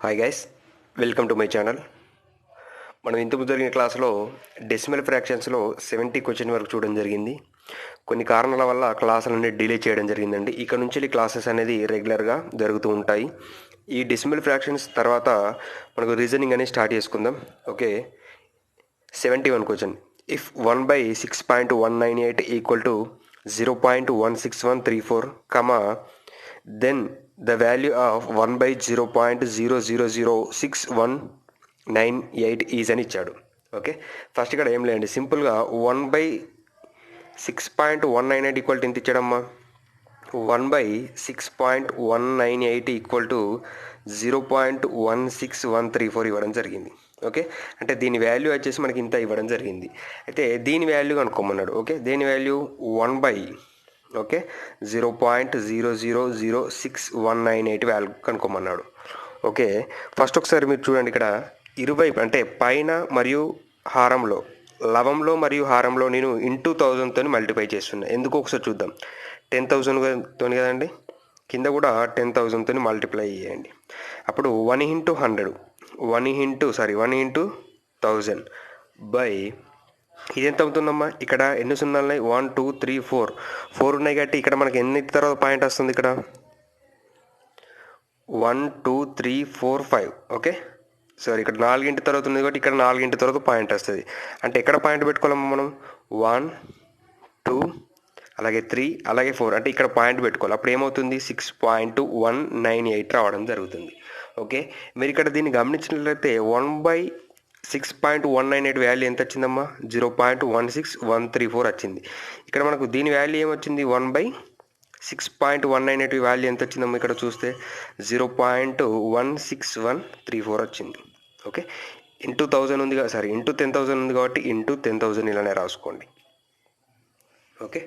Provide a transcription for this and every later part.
Hi guys, welcome to my channel. మనం ఇంతకు జరిగిన క్లాస్లో డెసిమల్ ఫ్రాక్షన్స్లో 70 క్వశ్చన్ వరకు చూడడం జరిగింది. కొన్ని కారణాల వల్ల క్లాసులన్నీ డిలే చేయడం జరిగిందండి. ఇక్కడ నుంచి క్లాసెస్ అనేది రెగ్యులర్గా జరుగుతూ ఉంటాయి. ఈ డెసిమల్ ఫ్రాక్షన్స్ తర్వాత మనకు రీజనింగ్ అనేది స్టార్ట్ చేసుకుందాం. Okay, 71 question. If 1/6.198 equal to 0.16134, then the value of 1/0.0006198 is అని ఇచ్చాడు. ఓకే, ఫస్ట్ ఇక్కడ ఏం లేదండి, సింపుల్గా 1/6.198 ఈక్వల్ టు ఎంత ఇచ్చాడమ్మా? 1/6.198 ఈక్వల్ టు 0.16134 ఇవ్వడం జరిగింది. ఓకే, అంటే దీని వాల్యూ వచ్చేసి మనకి ఇంత ఇవ్వడం జరిగింది. అయితే దీని వాల్యూ కనుక్కోమన్నాడు. ఓకే, దేని వాల్యూ 0.0006198 వాల్యూ కనుక్కోమన్నాడు. ఓకే, ఫస్ట్ ఒకసారి మీరు చూడండి, ఇక్కడ ఇరువైపు అంటే పైన మరియు హారంలో, లవంలో మరియు హారంలో నేను ఇంటూ 1000తో మల్టిప్లై చేస్తున్నా. ఎందుకు ఒకసారి చూద్దాం. 10,000తో కదండి, కింద కూడా 10,000తో మల్టిప్లై చేయండి. అప్పుడు 1 ఇంటూ 100, 1 ఇంటూ 1000 బై ఇది ఎంత అవుతుందమ్మా? ఇక్కడ ఎన్ని సున్నాలు ఉన్నాయి? 1 2 3 4 ఉన్నాయి కాబట్టి ఇక్కడ మనకి ఎన్ని తర్వాత పాయింట్ వస్తుంది? ఇక్కడ 1 2 3 4 5. ఓకే, సారీ, ఇక్కడ 4 తర్వాత ఉంది కాబట్టి ఇక్కడ 4 తర్వాత పాయింట్ వస్తుంది. అంటే ఎక్కడ పాయింట్ పెట్టుకోవాలమ్మా మనం? 1 2 అలాగే 3 అలాగే 4, అంటే ఇక్కడ పాయింట్ పెట్టుకోవాలి. అప్పుడు ఏమవుతుంది? 6.198 రావడం జరుగుతుంది. ఓకే, మీరు ఇక్కడ దీన్ని గమనించినట్లయితే 1/6.198 వాల్యూ ఎంత వచ్చిందమ్మా? 0.16134 వచ్చింది. ఇక్కడ మనకు దీని వాల్యూ ఏమొచ్చింది? 1/6.198 వాల్యూ ఎంత వచ్చిందమ్మా? ఇక్కడ చూస్తే 0.16134 వచ్చింది. ఓకే, ఇంటూ 1000 ఉంది కదా, సారీ ఇంటూ 10,000 ఉంది కాబట్టి ఇంటూ 10,000 ఇలానే రాసుకోండి. ఓకే,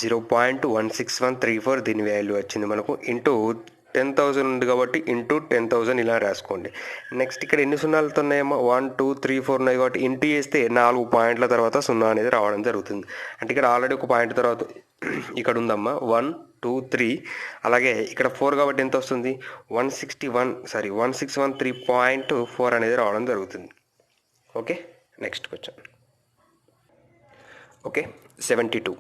0.16134 దీని వాల్యూ వచ్చింది మనకు. ఇంటూ 10,000 ఉంది కాబట్టి ఇంటూ 10,000 ఇలా రాసుకోండి. నెక్స్ట్ ఇక్కడ ఎన్ని సున్నాలతో ఉన్నాయమ్మా? 1 2 3 4 ఉన్నాయి కాబట్టి ఇంటూ చేస్తే 4 పాయింట్ల తర్వాత 0 అనేది రావడం జరుగుతుంది. అంటే ఇక్కడ ఆల్రెడీ ఒక పాయింట్ తర్వాత ఇక్కడ ఉందమ్మా 1 2 3, అలాగే ఇక్కడ 4 కాబట్టి ఎంత వస్తుంది? 161.4 అనేది రావడం జరుగుతుంది. Okay, next question. ఓకే, 72.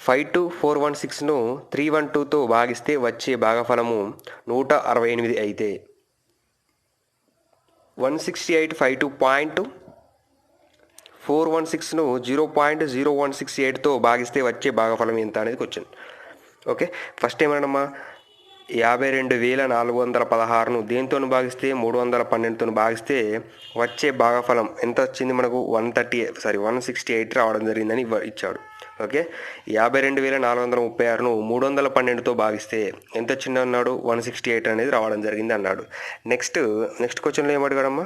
52,416ను 312తో భాగిస్తే వచ్చే భాగఫలము 168 అయితే 168.52.416ను 0.0168తో భాగిస్తే వచ్చే భాగఫలం ఎంత అనేది క్వశ్చన్. ఓకే, ఫస్ట్ ఏమన్నామా? 52,416ను దేనితో భాగిస్తే 312తో భాగిస్తే వచ్చే భాగఫలం ఎంత వచ్చింది మనకు? 168 రావడం జరిగిందని ఇచ్చాడు. ఓకే, 52,436ను 312తో భాగిస్తే ఎంత వచ్చింది అన్నాడు? 168 అనేది రావడం జరిగింది అన్నాడు. నెక్స్ట్ క్వశ్చన్లో ఏమడిగాడమ్మా?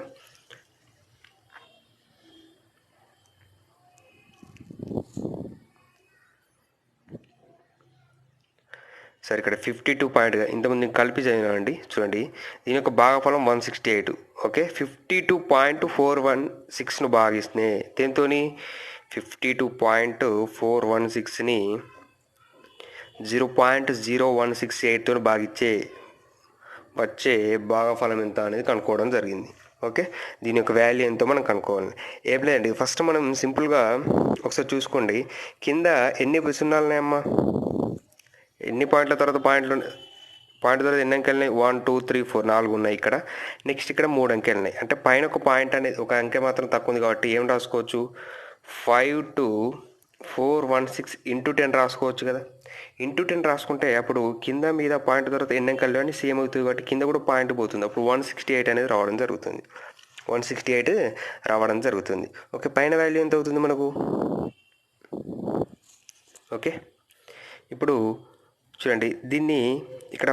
సరే, ఇక్కడ 52 పాయింట్గా ఇంతకుముందు కలిపి చదివానండి. చూడండి, దీని యొక్క భాగఫలం 168. ఓకే, 52.416ను భాగిస్తే దేంతో? 52.416ని 0.0168తో భాగిచ్చే వచ్చే భాగఫలం ఎంత అనేది కనుక్కోవడం జరిగింది. ఓకే, దీని యొక్క వాల్యూ ఎంతో మనం కనుక్కోవాలి. ఏం లేదండి, ఫస్ట్ మనం సింపుల్గా ఒకసారి చూసుకోండి, కింద ఎన్ని సున్నాలు ఉన్నాయమ్మా? ఎన్ని పాయింట్ల తర్వాత పాయింట్ తర్వాత ఎన్ని అంకెలు ఉన్నాయి? 1 2 3 4 4 ఉన్నాయి ఇక్కడ. నెక్స్ట్ ఇక్కడ 3 అంకెలు ఉన్నాయి. అంటే పైన ఒక పాయింట్ అనేది ఒక అంకె మాత్రం తక్కువ ఉంది కాబట్టి ఏం రాసుకోవచ్చు? 52,416 ఇంటూ 10 రాసుకోవచ్చు కదా. ఇంటూ 10 రాసుకుంటే అప్పుడు కింద మీద పాయింట్ తర్వాత ఎన్ని అంకెలు అని సేమ్ అవుతుంది కాబట్టి కింద కూడా పాయింట్ పోతుంది. అప్పుడు 168 అనేది రావడం జరుగుతుంది. 168 రావడం జరుగుతుంది. ఓకే, పైన వాల్యూ ఎంత అవుతుంది మనకు? ఓకే, ఇప్పుడు చూడండి, దీన్ని ఇక్కడ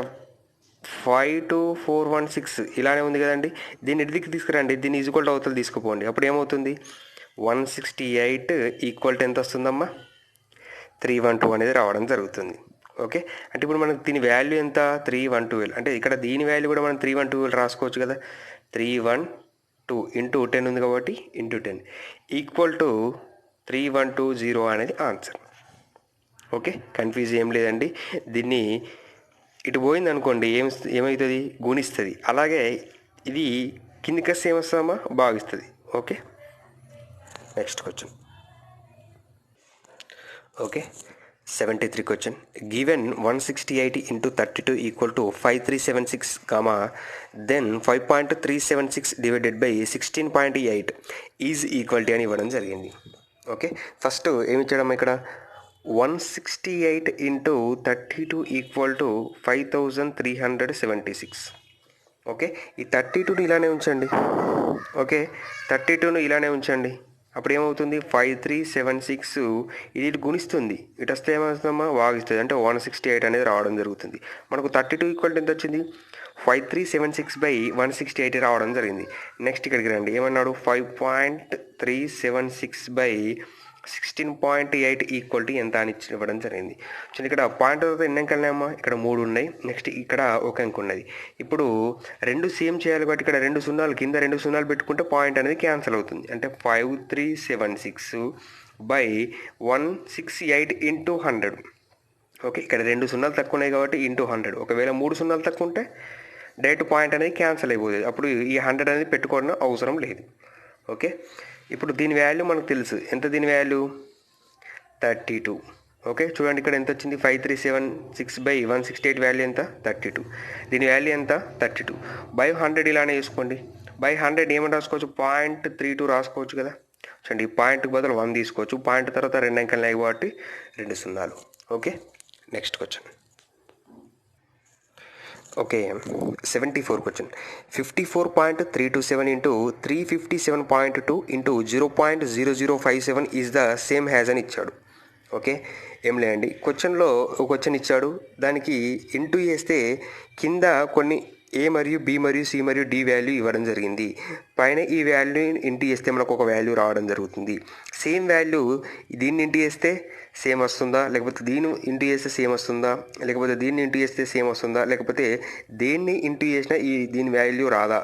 52,416 ఇలానే ఉంది కదండి, దీన్ని ఇదికి తీసుకురండి, దీన్ని ఈజ్వల్ టు అవతల తీసుకుపోండి. అప్పుడు ఏమవుతుంది? 168 ఈక్వల్ టు ఎంత వస్తుందమ్మా? 312 అనేది రావడం జరుగుతుంది. ఓకే, అంటే ఇప్పుడు మనకు దీని వాల్యూ ఎంత? 312. అంటే ఇక్కడ దీని వాల్యూ కూడా మనం 312 రాసుకోవచ్చు కదా. 312 ఇంటూ 10 ఉంది కాబట్టి ఇంటూ 10 ఈక్వల్ టు 3120 అనేది ఆన్సర్. ఓకే, కన్ఫ్యూజ్ ఏం లేదండి. దీన్ని ఇటు పోయింది అనుకోండి ఏమవుతుంది, గుణిస్తుంది. అలాగే ఇది కిందికి వస్తే ఏమొస్తుందమ్మా, భాగిస్తుంది. Okay, next question. Okay, 73 question. Given 168 into 32 equal to 5376, then 5.376 divided by 16.8 is equal to అని ఇవ్వడం జరిగింది. ఓకే, ఫస్ట్ ఏమి ఇచ్చాడమ్మా ఇక్కడ, 168 into 32 ఈక్వల్ టు 5376. ఓకే, ఈ 32ని ఇలానే ఉంచండి. ఓకే, 32ను ఇలానే ఉంచండి. అప్పుడు ఏమవుతుంది, 5376 ఇది గుణిస్తుంది, ఇటు వస్తే ఏమవుతుందమ్మా, భాగిస్తుంది. అంటే 168 అనేది రావడం జరుగుతుంది. మనకు 32 ఈక్వల్ ఎంత వచ్చింది, 5376/168 రావడం జరిగింది. నెక్స్ట్ ఇక్కడికి రండి, ఏమన్నాడు, 5.376/16.8 ఈక్వల్ టు ఎంత అని ఇవ్వడం జరిగింది. సో ఇక్కడ పాయింట్ తర్వాత ఎన్ని అంకెలు ఉన్నాయమ్మా, ఇక్కడ 3 ఉన్నాయి. నెక్స్ట్ ఇక్కడ ఒక అంక ఉన్నది. ఇప్పుడు రెండు సేమ్ చేయాలి కాబట్టి ఇక్కడ 2 సున్నాలు, కింద 2 సున్నాలు పెట్టుకుంటే పాయింట్ అనేది క్యాన్సిల్ అవుతుంది. అంటే 5376/168 into 100. ఓకే, ఇక్కడ 2 సున్నాలు తక్కువ ఉన్నాయి కాబట్టి ఇంటూ 100. ఒకవేళ 3 సున్నాలు తక్కువ ఉంటే డైరెక్ట్ పాయింట్ అనేది క్యాన్సిల్ అయిపోతుంది. అప్పుడు ఈ 100 అనేది పెట్టుకోవడం అవసరం లేదు. ఓకే, ఇప్పుడు దీని వాల్యూ మనకు తెలుసు. ఎంత దీని వాల్యూ, 32. ఓకే, చూడండి ఇక్కడ ఎంత వచ్చింది, 5376/168 వాల్యూ ఎంత, 32. దీని వాల్యూ ఎంత, 32 బై 100 ఇలానే వేసుకోండి. బై 100 ఏమని రాసుకోవచ్చు, 0.32 రాసుకోవచ్చు కదా. చూడండి, ఈ పాయింట్కి బదులు 1 తీసుకోవచ్చు. పాయింట్ తర్వాత 2 అంకెలు ఉన్నాయి కాబట్టి 2 సున్నాలు. Okay, next question. Okay, 74 question. 54.327 into 357.2 into 0.0057 is the same has అని ఇచ్చాడు. ఓకే, ఏం లేదండి, క్వశ్చన్లో ఒక క్వశ్చన్ ఇచ్చాడు, దానికి ఇంటూ చేస్తే కింద కొన్ని ఏ మరియు బి మరియు సి మరియు డి వాల్యూ ఇవ్వడం జరిగింది. పైన ఈ వాల్యూని ఇంటూ చేస్తే మనకు ఒక వాల్యూ రావడం జరుగుతుంది. సేమ్ వాల్యూ దీన్ని ఇంటూ చేస్తే సేమ్ వస్తుందా, లేకపోతే దీన్ని ఇంటూ చేస్తే సేమ్ వస్తుందా, లేకపోతే దీన్ని ఇంటూ చేస్తే సేమ్ వస్తుందా, లేకపోతే దేన్ని ఇంటూ చేసినా దీని వాల్యూ రాదా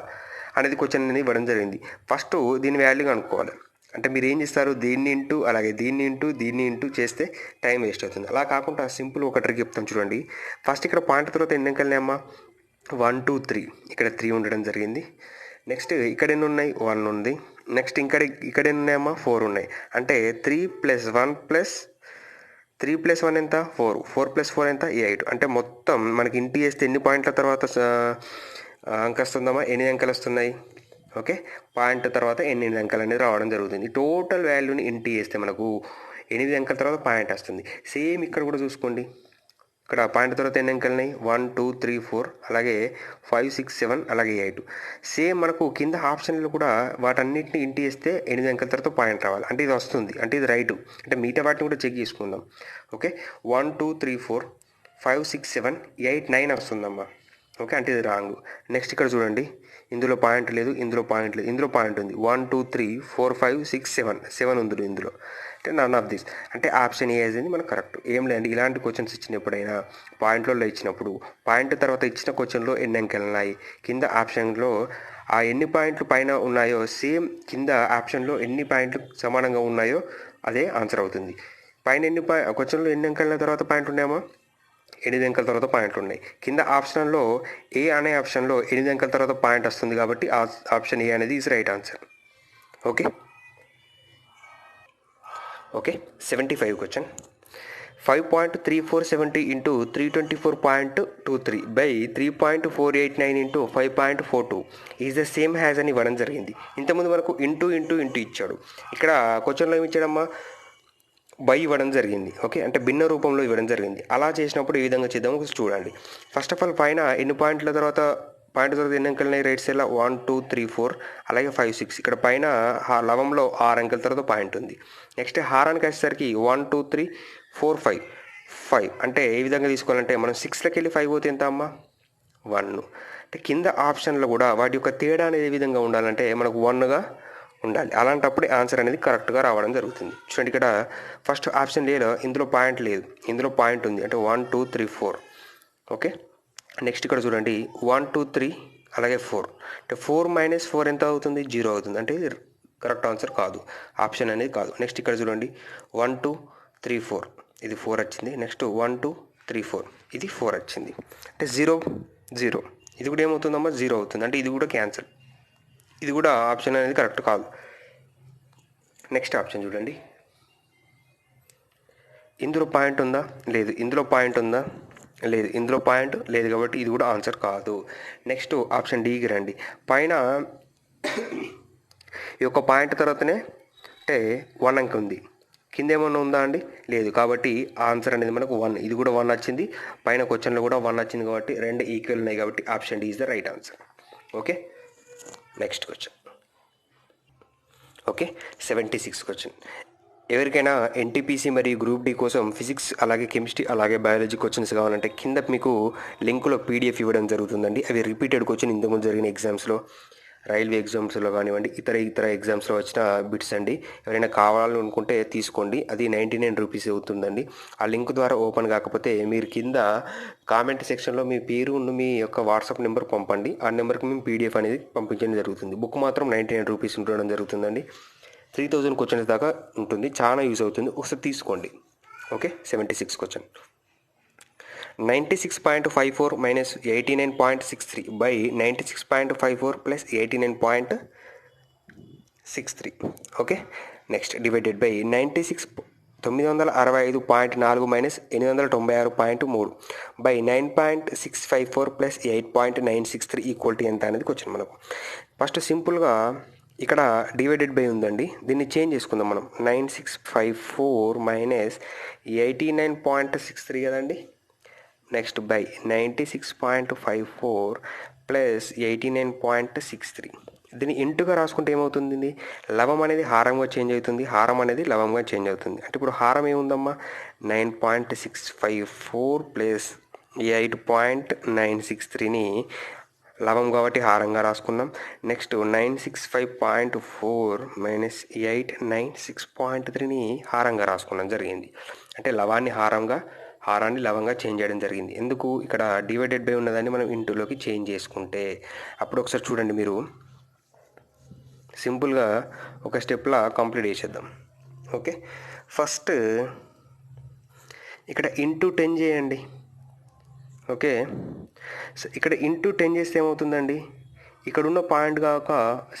అనేది క్వశ్చన్ అనేది ఇవ్వడం జరిగింది. ఫస్ట్ దీని వాల్యూ కనుక్కోవాలి. అంటే మీరు ఏం చేస్తారు, దీన్ని ఇంటూ అలాగే దీన్ని ఇంటూ చేస్తే టైం వేస్ట్ అవుతుంది. అలా కాకుండా సింపుల్ ఒక ట్రిక్ చెప్తాం చూడండి. ఫస్ట్ ఇక్కడ పాయింట్ తర్వాత ఎన్ని అంకెలు అమ్మా, 1 2 3, ఇక్కడ 3 ఉండడం జరిగింది. నెక్స్ట్ ఇక్కడ ఎన్ని ఉన్నాయి, 1 ఉంది. నెక్స్ట్ ఇక్కడ ఎన్ని ఉన్నాయమ్మా, 4 ఉన్నాయి. అంటే 3 + 1 ఎంత, 4. 4 + 4 ఎంత, 8. అంటే మొత్తం మనకి ఇంటూ చేస్తే ఎన్ని పాయింట్ల తర్వాత అంక వస్తుందమ్మా, 8 అంకెలు వస్తున్నాయి. ఓకే, పాయింట్ తర్వాత 8 అంకెలు అనేది రావడం జరుగుతుంది. టోటల్ వాల్యూని ఇంటూ చేస్తే మనకు 8 అంకెల తర్వాత పాయింట్ వస్తుంది. సేమ్ ఇక్కడ కూడా చూసుకోండి, ఇక్కడ పాయింట్ తర్వాత ఎన్ని అంకెలు ఉన్నాయి, 1 2 3 4, అలాగే 5 6 7, అలాగే 8. సేమ్ మనకు కింద ఆప్షన్లో కూడా వాటన్నిటిని ఇంటూ చేస్తే 8 అంకెల తర్వాత పాయింట్ రావాలి. అంటే ఇది వస్తుంది, అంటే ఇది రైట్. అంటే మిగతా వాటిని కూడా చెక్ చేసుకుందాం. ఓకే, 1 2 3 4 5 6 7 8 9 వస్తుందమ్మా. ఓకే, అంటే ఇది రాంగ్. నెక్స్ట్ ఇక్కడ చూడండి, ఇందులో పాయింట్ లేదు, ఇందులో పాయింట్ లేదు, ఇందులో పాయింట్ ఉంది. 1 2 3 4 5 6 7 ఉంది ఇందులో. అంటే నన్ ఆఫ్ దిస్, అంటే ఆప్షన్ ఏ అనేది మనకు కరెక్ట్. ఏం లేదండి, ఇలాంటి క్వశ్చన్స్ ఇచ్చినప్పుడైనా పాయింట్లలో ఇచ్చినప్పుడు పాయింట్ తర్వాత ఇచ్చిన క్వశ్చన్లో ఎన్ని అంకెలు ఉన్నాయి, కింద ఆప్షన్లో ఆ ఎన్ని పాయింట్లు పైన ఉన్నాయో సేమ్ కింద ఆప్షన్లో ఎన్ని పాయింట్లు సమానంగా ఉన్నాయో అదే ఆన్సర్ అవుతుంది. పైన క్వశ్చన్లో ఎన్ని అంకెల తర్వాత పాయింట్ ఉన్నాయమ్మా, 8 అంకెల తర్వాత పాయింట్లు ఉన్నాయి. కింద ఆప్షన్లో ఏ అనే ఆప్షన్లో 8 అంకెల తర్వాత పాయింట్ వస్తుంది కాబట్టి ఆప్షన్ ఏ అనేది is right answer. Okay, 75 question. 5.3470 into 324.23 by 3.489 into 5.42 is the same has అని ఇవ్వడం జరిగింది. ఇంతకుముందు మనకు ఇంటూ ఇచ్చాడు. ఇక్కడ క్వశ్చన్లో ఏమి ఇచ్చాడమ్మా, బై ఇవ్వడం జరిగింది. ఓకే, అంటే భిన్న రూపంలో ఇవ్వడం జరిగింది. అలా చేసినప్పుడు ఏ విధంగా చేద్దామో చూడండి. ఫస్ట్ ఆఫ్ ఆల్ పైన ఎన్ని పాయింట్ల తర్వాత ఎన్ని అంకెలు ఉన్నాయి, రైట్ సైడ్లో 1 2 3 4, అలాగే 5 6. ఇక్కడ పైన లవంలో 6 అంకెల తర్వాత పాయింట్ ఉంది. నెక్స్ట్ హారానికి వచ్చేసరికి 1 2 3 4 5. అంటే ఏ విధంగా తీసుకోవాలంటే మనం 6లోకి వెళ్ళి 5 పోతే ఎంత అమ్మా, 1. అంటే కింద ఆప్షన్లో కూడా వాటి యొక్క తేడా అనేది ఏ విధంగా ఉండాలంటే మనకు 1గా ఉండాలి. అలాంటప్పుడే ఆన్సర్ అనేది కరెక్ట్గా రావడం జరుగుతుంది. చూడండి, ఇక్కడ ఫస్ట్ ఆప్షన్ లేదు, ఇందులో పాయింట్ లేదు, ఇందులో పాయింట్ ఉంది. అంటే 1 2 3 4. ఓకే, నెక్స్ట్ ఇక్కడ చూడండి 1 2 3 అలాగే 4. అంటే 4 - 4 ఎంత అవుతుంది, 0 అవుతుంది. అంటే ఇది కరెక్ట్ ఆన్సర్ కాదు, ఆప్షన్ అనేది కాదు. నెక్స్ట్ ఇక్కడ చూడండి 1 2 3 4, ఇది 4 వచ్చింది. నెక్స్ట్ 1 2 4 ఇది 4 వచ్చింది. అంటే 0 0 ఇది కూడా ఏమవుతుందమ్మా 0 అవుతుంది. అంటే ఇది కూడా క్యాన్సిల్. ఇది కూడా ఆప్షన్ అనేది కరెక్ట్ కాదు. నెక్స్ట్ ఆప్షన్ చూడండి. ఇందులో పాయింట్ ఉందా? లేదు. ఇందులో పాయింట్ ఉందా? లేదు. ఇందులో పాయింట్ లేదు కాబట్టి ఇది కూడా ఆన్సర్ కాదు. నెక్స్ట్ ఆప్షన్ డీకి రండి. పైన ఈ యొక్క పాయింట్ తర్వాతనే అంటే 1 అంకె ఉంది. కింద ఏమన్నా ఉందా అండి? లేదు. కాబట్టి ఆన్సర్ అనేది మనకు 1. ఇది కూడా 1 వచ్చింది. పైన క్వశ్చన్లో కూడా 1 వచ్చింది కాబట్టి రెండు ఈక్వల్ ఉన్నాయి కాబట్టి option D is the right answer. Okay, next question. Okay, 76 question. ఎవరికైనా ఎన్టీపీసీ మరియు గ్రూప్ డి కోసం ఫిజిక్స్ అలాగే కెమిస్ట్రీ అలాగే బయాలజీ క్వశ్చన్స్ కావాలంటే కింద మీకు లింకులో పీడిఎఫ్ ఇవ్వడం జరుగుతుందండి. అవి రిపీటెడ్ క్వశ్చన్ ఇంతకుముందు జరిగిన ఎగ్జామ్స్లో, రైల్వే ఎగ్జామ్స్లో కానివ్వండి, ఇతర ఎగ్జామ్స్లో వచ్చిన బిట్స్ అండి. ఎవరైనా కావాలనుకుంటే తీసుకోండి. అది 99 రూపీస్ అవుతుందండి. ఆ లింక్ ద్వారా ఓపెన్ కాకపోతే మీరు కింద కామెంట్ సెక్షన్లో మీ పేరు మీ యొక్క వాట్సాప్ నెంబర్ పంపండి. ఆ నెంబర్కి మేము పీడిఎఫ్ అనేది పంపించడం జరుగుతుంది. బుక్ మాత్రం 99 రూపీస్ ఉండడం జరుగుతుందండి. 3000 క్వశ్చన్స్ దాకా ఉంటుంది. చాలా యూజ్ అవుతుంది. ఒకసారి తీసుకోండి. Okay, 76 question. 96.54 minus 89.63 by 96.54 plus 89.63. Okay, next divided by 965.4 minus 896.3 by 9.654 plus 8.963 equal to ఎంత అనేది క్వశ్చన్ మనకు. ఫస్ట్ సింపుల్గా ఇక్కడ డివైడెడ్ బై ఉందండి, దీన్ని చేంజ్ చేసుకుందాం మనం. 9654 మైనస్ 89.63 కదండి. Next by 96.54 plus 89.63. దీన్ని ఇంటుగా రాసుకుంటే ఏమవుతుంది? లవం అనేది హారంగా చేంజ్ అవుతుంది, హారం అనేది లవంగా చేంజ్ అవుతుంది. అంటే ఇప్పుడు హారం ఏముందమ్మా? 9.654 ప్లస్ 8.963ని లవం కాబట్టి హారంగా రాసుకున్నాం. నెక్స్ట్ 965.4 మైనస్ 896.3ని హారంగా రాసుకున్నాం జరిగింది. అంటే లవాన్ని హారాన్ని లవంగా చేంజ్ చేయడం జరిగింది. ఎందుకు? ఇక్కడ డివైడెడ్ బై ఉన్నదాన్ని మనం ఇంటూలోకి చేంజ్ చేసుకుంటే. అప్పుడు ఒకసారి చూడండి, మీరు సింపుల్గా ఒక స్టెప్లా కంప్లీట్ చేసేద్దాం. ఓకే, ఫస్ట్ ఇక్కడ ఇంటూ 10 చేయండి. ఓకే, సో ఇక్కడ ఇంటూ 10 చేస్తే ఏమవుతుందండి? ఇక్కడున్న పాయింట్ కాక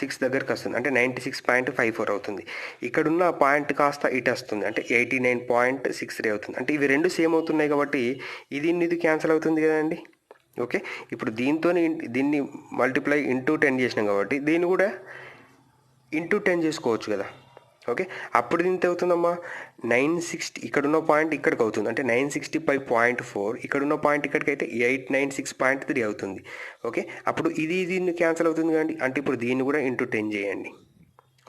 6 దగ్గరికి వస్తుంది, అంటే 96.54 అవుతుంది. ఇక్కడున్న పాయింట్ కాస్త ఇటు వస్తుంది, అంటే 89.63 అవుతుంది. అంటే ఇవి రెండు సేమ్ అవుతున్నాయి కాబట్టి ఇది క్యాన్సిల్ అవుతుంది కదండి. ఓకే, ఇప్పుడు దీన్ని మల్టిప్లై ఇంటూ 10 చేసినాం కాబట్టి దీన్ని కూడా ఇంటూ 10 చేసుకోవచ్చు కదా. ఓకే, అప్పుడు దీంతో అవుతుందమ్మా 960. ఇక్కడున్న పాయింట్ ఇక్కడికి అవుతుంది, అంటే 965.4. ఇక్కడున్న పాయింట్ ఇక్కడికైతే 896.3 అవుతుంది. ఓకే, అప్పుడు దీన్ని క్యాన్సిల్ అవుతుంది కదండి. అంటే ఇప్పుడు దీన్ని కూడా ఇంటూ 10 చేయండి.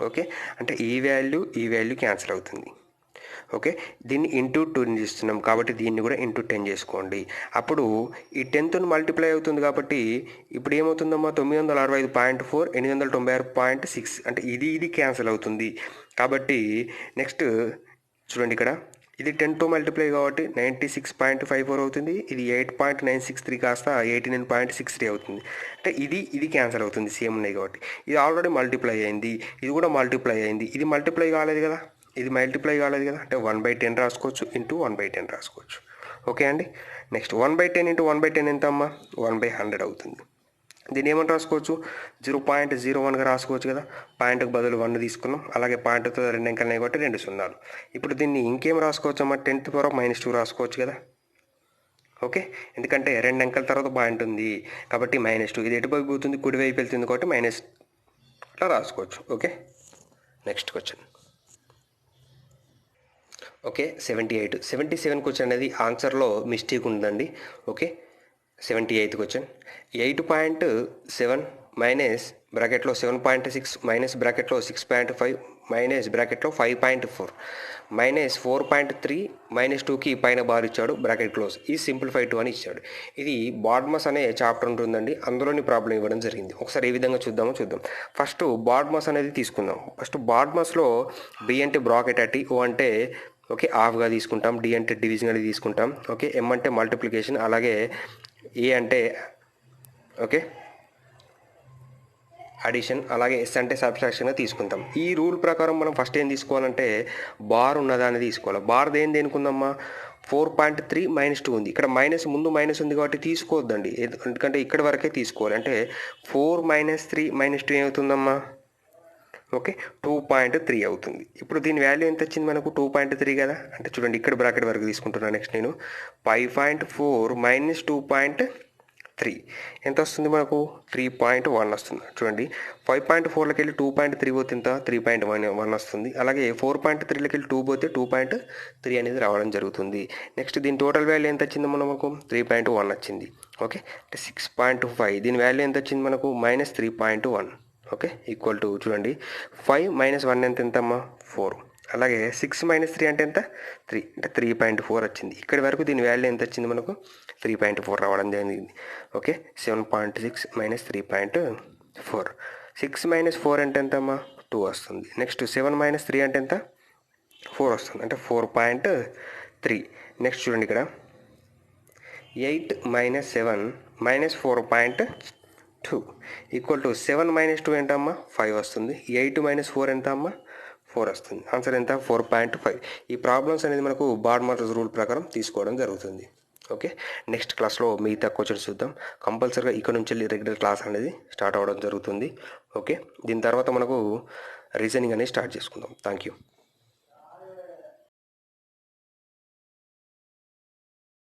ఓకే, అంటే ఈ వాల్యూ క్యాన్సిల్ అవుతుంది. ఓకే, దీన్ని ఇంటూ 2 చేస్తున్నాం కాబట్టి దీన్ని కూడా ఇంటూ 10 చేసుకోండి. అప్పుడు ఈ 10తో మల్టిప్లై అవుతుంది కాబట్టి ఇప్పుడు ఏమవుతుందమ్మా? 965.4 896.6. అంటే ఇది క్యాన్సిల్ అవుతుంది కాబట్టి నెక్స్ట్ చూడండి, ఇక్కడ ఇది 10తో మల్టిప్లై కాబట్టి 96.54 అవుతుంది. ఇది 8.963 కాస్త 89.63 అవుతుంది. అంటే ఇది క్యాన్సిల్ అవుతుంది, సేమ్ ఉన్నాయి కాబట్టి. ఇది ఆల్రెడీ మల్టిప్లై అయింది, ఇది కూడా మల్టిప్లై అయింది. ఇది మల్టిప్లై కాలేదు కదా, అంటే 1/10 రాసుకోవచ్చు, ఇంటూ 1/10 రాసుకోవచ్చు. ఓకే అండి. నెక్స్ట్ 1/10 ఇంటూ 1/10 ఎంత అమ్మా? 1/100 అవుతుంది. దీన్ని ఏమని రాసుకోవచ్చు? 0.01గా రాసుకోవచ్చు కదా. పాయింట్కి బదులు 1 తీసుకున్నాం, అలాగే పాయింట్తో 2 అంకెలు కాబట్టి 2 సున్నాలు. ఇప్పుడు దీన్ని ఇంకేం రాసుకోవచ్చు అమ్మా? 10⁻⁻2 రాసుకోవచ్చు కదా. ఓకే, ఎందుకంటే 2 అంకెల తర్వాత పాయింట్ ఉంది కాబట్టి -2. ఇది ఎటువైపు పోతుంది? కుడివైపు వెళ్తుంది కాబట్టి మైనస్ అట్లా రాసుకోవచ్చు. Okay, next question. Okay, 78. 77 question అనేది ఆన్సర్లో మిస్టేక్ ఉందండి. Okay, 78th question. 8.7 మైనస్ బ్రాకెట్లో 7.6 మైనస్ బ్రాకెట్లో 6.5 మైనస్ బ్రాకెట్లో 5.4 మైనస్ 4.3 -2కి పైన బార్ ఇచ్చాడు, బ్రాకెట్ క్లోజ్. ఈ సింప్లిఫై టు అని ఇచ్చాడు. ఇది బాడ్మస్ అనే చాప్టర్ ఉంటుందండి, అందులోని ప్రాబ్లం ఇవ్వడం జరిగింది. ఒకసారి ఏ విధంగా చూద్దాం. ఫస్ట్ బాడ్మస్ అనేది తీసుకుందాం. ఫస్ట్ బాడ్మస్లో బి అంటే బ్రాకెట్ అట్టి, ఓ అంటే ఓకే హాఫ్గా తీసుకుంటాం, డి అంటే డివిజన్ అనేది తీసుకుంటాం. ఓకే, ఎం అంటే మల్టిప్లికేషన్, అలాగే ఏ అంటే ఓకే అడిషన్, అలాగే ఎస్ అంటే సబ్ట్రాక్షన్గా తీసుకుంటాం. ఈ రూల్ ప్రకారం మనం ఫస్ట్ ఏం తీసుకోవాలంటే బార్ ఉన్నదాన్ని తీసుకోవాలి. బార్ దేనికి ఉందమ్మా? 4.3 -2 ఉంది. ఇక్కడ ముందు మైనస్ ఉంది కాబట్టి తీసుకోవద్దండి. ఎందుకంటే ఇక్కడ వరకే తీసుకోవాలి. అంటే 4 - 3 - 2 ఏమవుతుందమ్మా? ఓకే, 2.3 అవుతుంది. ఇప్పుడు దీని వాల్యూ ఎంత వచ్చింది మనకు? 2.3 కదా. అంటే చూడండి, ఇక్కడ బ్రాకెట్ వరకు తీసుకుంటున్నాను. నెక్స్ట్ నేను 5.4 - 2.3 ఎంత వస్తుంది మనకు? 3.1 వస్తుంది. చూడండి, 5.4లోకి వెళ్ళి 2.3 పోతే ఎంత? 3.1 వస్తుంది. అలాగే 4.3లోకి వెళ్ళి 2 పోతే 2.3 అనేది రావడం జరుగుతుంది. నెక్స్ట్ దీని టోటల్ వాల్యూ ఎంత వచ్చింది మనకు? 3.1 వచ్చింది. ఓకే, అంటే 6.5. దీని వాల్యూ ఎంత వచ్చింది మనకు? -3.1. ఓకే, ఈక్వల్ టు చూడండి, 5 - 1 ఎంతమ్మా? 4. అలాగే 6 - 3 అంటే ఎంత? 3. అంటే 3.4 వచ్చింది. ఇక్కడి వరకు దీని వాల్యూ ఎంత వచ్చింది మనకు? 3.4 రావడం జరిగింది. ఓకే, 7.6 - 3.4. 6 - 4 అంటే ఎంతమ్మా? 2 వస్తుంది. నెక్స్ట్ 7 - 3 అంటే ఎంత? 4 వస్తుంది. అంటే 4.3. నెక్స్ట్ చూడండి, ఇక్కడ 8 - 7 - 4.2 ఈక్వల్ టు 7 - 2 ఎంత అమ్మా? 5 వస్తుంది. 8 - 4 ఎంత అమ్మా? 4 వస్తుంది. ఆన్సర్ ఎంత? 4.5. ఈ ప్రాబ్లమ్స్ అనేది మనకు బాడ్-మాల్రస్ రూల్ ప్రకారం తీసుకోవడం జరుగుతుంది. ఓకే, నెక్స్ట్ క్లాస్లో మిగతా క్వశ్చన్స్ చూద్దాం. కంపల్సరీగా ఇక్కడ నుంచి వెళ్ళి రెగ్యులర్ క్లాస్ అనేది స్టార్ట్ అవ్వడం జరుగుతుంది. ఓకే, దీని తర్వాత మనకు రీజనింగ్ అనేది స్టార్ట్ చేసుకుందాం. Thank you.